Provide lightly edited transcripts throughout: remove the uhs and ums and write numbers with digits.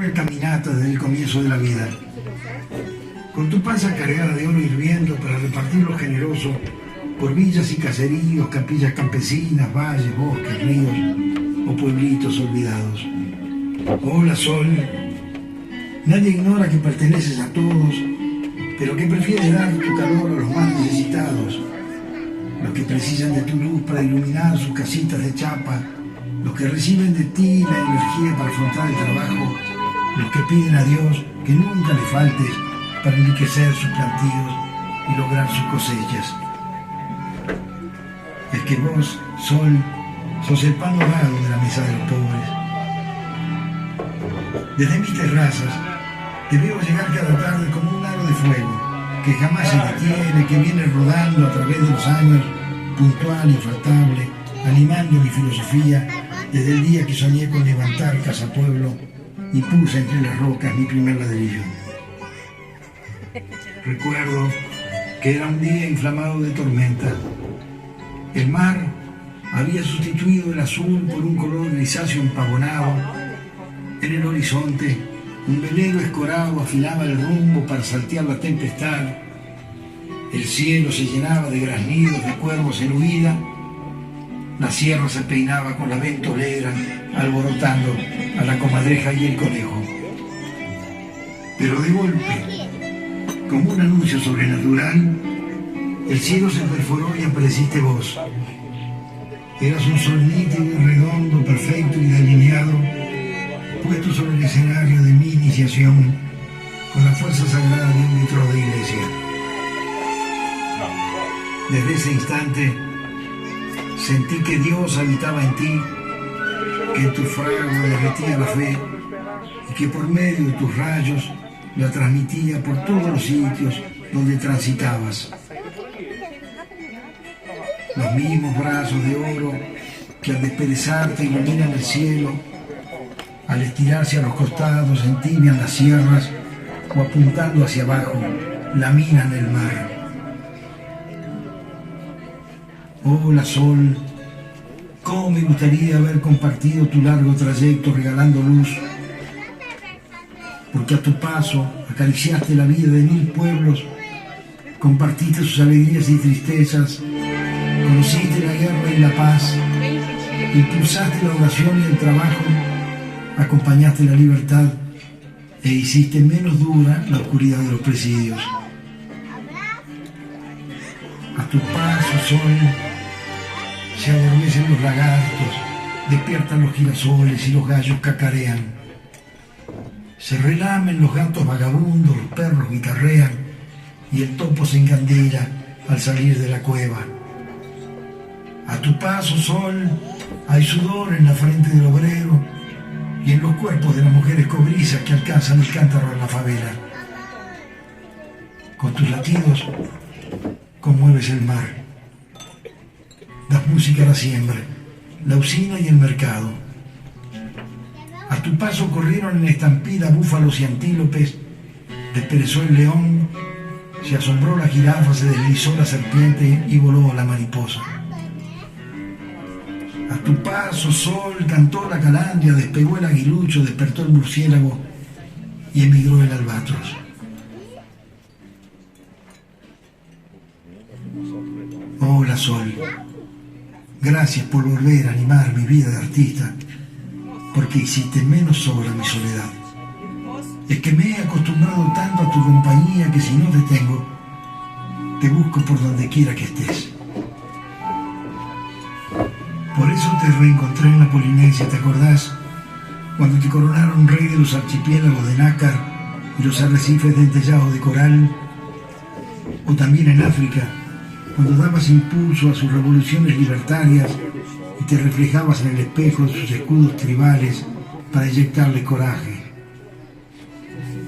larga caminata desde el comienzo de la vida. Con tu panza cargada de oro hirviendo para repartirlo generoso por villas y caseríos, capillas campesinas, valles, bosques, ríos o pueblitos olvidados. Hola, sol. Nadie ignora que perteneces a todos, pero que prefieres dar tu calor a los más necesitados, los que precisan de tu luz para iluminar sus casitas de chapa, los que reciben de ti la energía para afrontar el trabajo, los que piden a Dios que nunca le faltes para enriquecer sus plantíos y lograr sus cosechas. Es que vos, sol, sos el pan dorado de la mesa de los pobres. Desde mis terrazas te veo llegar cada tarde como un aro de fuego, que jamás se detiene, que viene rodando a través de los años, puntual, infaltable, animando mi filosofía desde el día que soñé con levantar Casa Pueblo y puse entre las rocas mi primer ladrillo. Recuerdo que era un día inflamado de tormenta. El mar había sustituido el azul por un color grisáceo empavonado. En el horizonte, un velero escorado afilaba el rumbo para saltear la tempestad. El cielo se llenaba de graznidos de cuervos en huida. La sierra se peinaba con la ventolera, alborotando a la comadreja y el conejo. Pero de golpe, como un anuncio sobrenatural, el cielo se perforó y apareciste vos. Eras un sol nítido y redondo, perfecto y delineado, puesto sobre el escenario de mi iniciación, con la fuerza sagrada de un litro de iglesia. Desde ese instante sentí que Dios habitaba en ti, que en tu fragua derretía la fe y que por medio de tus rayos la transmitía por todos los sitios donde transitabas. Los mismos brazos de oro que al desperezarte iluminan el cielo, al estirarse a los costados entibian las sierras o apuntando hacia abajo laminan el mar. Hola, sol, cómo me gustaría haber compartido tu largo trayecto regalando luz, porque a tu paso acariciaste la vida de 1000 pueblos, compartiste sus alegrías y tristezas, conociste la guerra y la paz, impulsaste la oración y el trabajo, acompañaste la libertad e hiciste menos dura la oscuridad de los presidios. A tu paso, sol, se adormecen los lagartos, despiertan los girasoles y los gallos cacarean. Se relamen los gatos vagabundos, los perros guitarrean y el topo se encandila al salir de la cueva. A tu paso, sol, hay sudor en la frente del obrero y en los cuerpos de las mujeres cobrizas que alcanzan el cántaro en la favela. Con tus latidos conmueves el mar. Das música a la siembra, la usina y el mercado. A tu paso corrieron en estampida búfalos y antílopes, desperezó el león, se asombró la jirafa, se deslizó la serpiente y voló la mariposa. A tu paso, sol, cantó la calandria, despegó el aguilucho, despertó el murciélago y emigró el albatros. Hola, sol. Gracias por volver a animar mi vida de artista, porque hiciste menos sola mi soledad. Es que me he acostumbrado tanto a tu compañía que si no te tengo, te busco por donde quiera que estés. Por eso te reencontré en la Polinesia, ¿te acordás? Cuando te coronaron rey de los archipiélagos de Nácar y los arrecifes dentellados de coral, o también en África, cuando dabas impulso a sus revoluciones libertarias y te reflejabas en el espejo de sus escudos tribales para inyectarle coraje.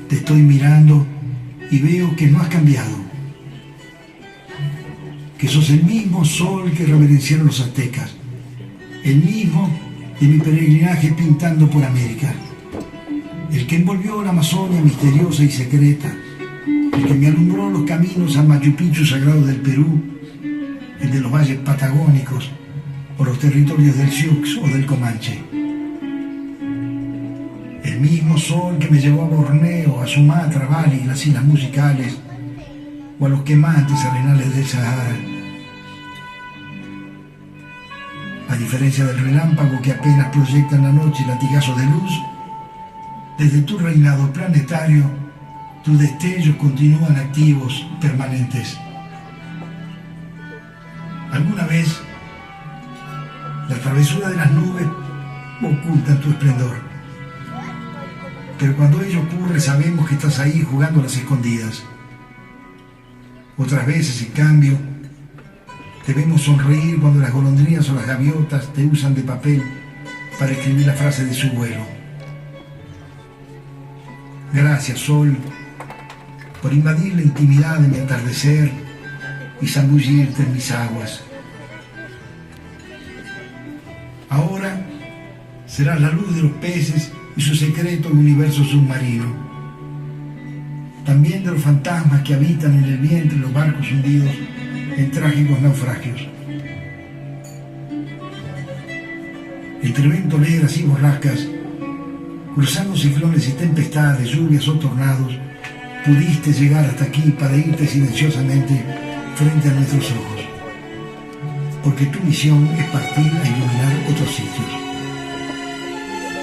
Te estoy mirando y veo que no has cambiado, que sos el mismo sol que reverenciaron los aztecas, el mismo de mi peregrinaje pintando por América, el que envolvió la Amazonia misteriosa y secreta, el que me alumbró los caminos al Machu Picchu sagrado del Perú, el de los valles patagónicos o los territorios del Sioux o del Comanche. El El mismo sol que me llevó a Borneo, a Sumatra, Bali, las islas musicales, o a los quemantes arenales del Sahara. A diferencia del relámpago que apenas proyecta en la noche latigazos de luz, desde tu reinado planetario, tus destellos continúan activos, permanentes. Alguna vez, la travesura de las nubes oculta tu esplendor. Pero cuando ello ocurre, sabemos que estás ahí jugando a las escondidas. Otras veces, en cambio, debemos sonreír cuando las golondrinas o las gaviotas te usan de papel para escribir la frase de su vuelo. Gracias, sol, por invadir la intimidad de mi atardecer y zambullirte en mis aguas. Ahora serás la luz de los peces y su secreto universo submarino. También de los fantasmas que habitan en el vientre de los barcos hundidos en trágicos naufragios. Entre ventoleras y borrascas, cruzando ciclones y tempestades, lluvias o tornados, pudiste llegar hasta aquí para irte silenciosamente frente a nuestros ojos. Porque tu misión es partir a iluminar otros sitios.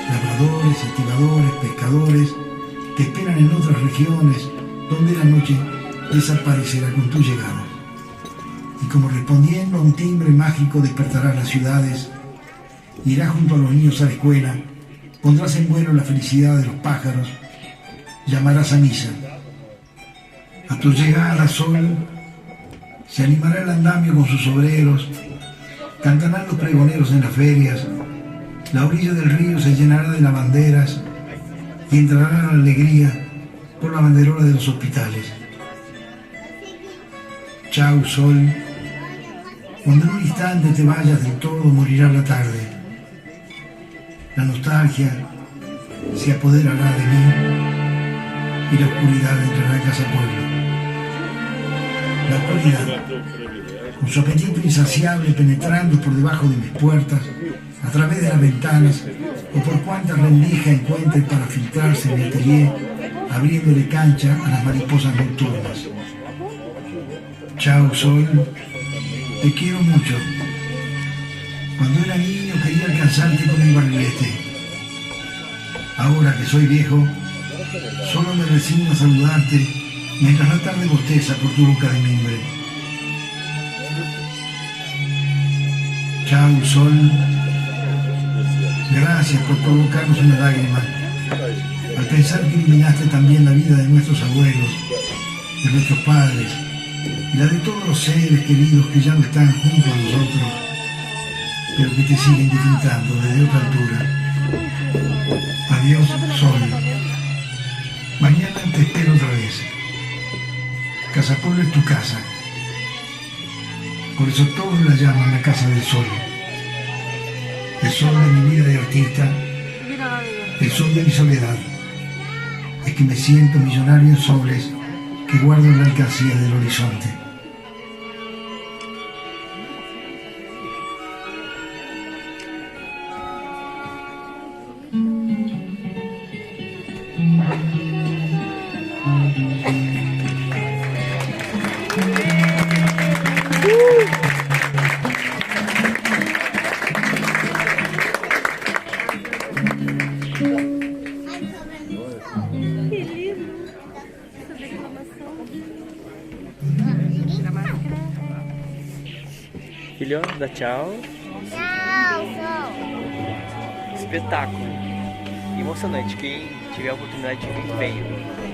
Labradores, estibadores, pescadores, te esperan en otras regiones donde la noche desaparecerá con tu llegada. Y como respondiendo a un timbre mágico despertarás las ciudades, irás junto a los niños a la escuela, pondrás en vuelo la felicidad de los pájaros, llamarás a misa. A tu llegada, sol, se animará el andamio con sus obreros, cantarán los pregoneros en las ferias, la orilla del río se llenará de lavanderas y entrará la alegría por la banderola de los hospitales. Chau, sol. Cuando en un instante te vayas del todo, morirá la tarde. La nostalgia se apoderará de mí y la oscuridad entrará en casa pueblo. La oscuridad, con su apetito insaciable penetrando por debajo de mis puertas, a través de las ventanas, o por cuanta rendija encuentre para filtrarse en mi atelier, abriéndole cancha a las mariposas nocturnas. Chao, sol, te quiero mucho. Cuando era niño quería alcanzarte con un barrilete. Ahora que soy viejo, solo me resigno a saludarte mientras la tarde bosteza por tu boca de mimbre. Chao, sol. Gracias por provocarnos una lágrima, al pensar que iluminaste también la vida de nuestros abuelos, de nuestros padres, y la de todos los seres queridos que ya no están junto a nosotros, pero que te siguen disfrutando desde otra altura. Adiós, sol. Mañana te espero otra vez. Casa Pueblo es tu casa. Por eso todos la llaman la Casa del Sol. El sol de mi vida de artista, el sol de mi soledad, es que me siento millonario en soles que guardo en la alcancía del horizonte. Filho, dá tchau. Tchau, sol. Espetáculo. Emocionante. Quem tiver a oportunidade de vir, venha.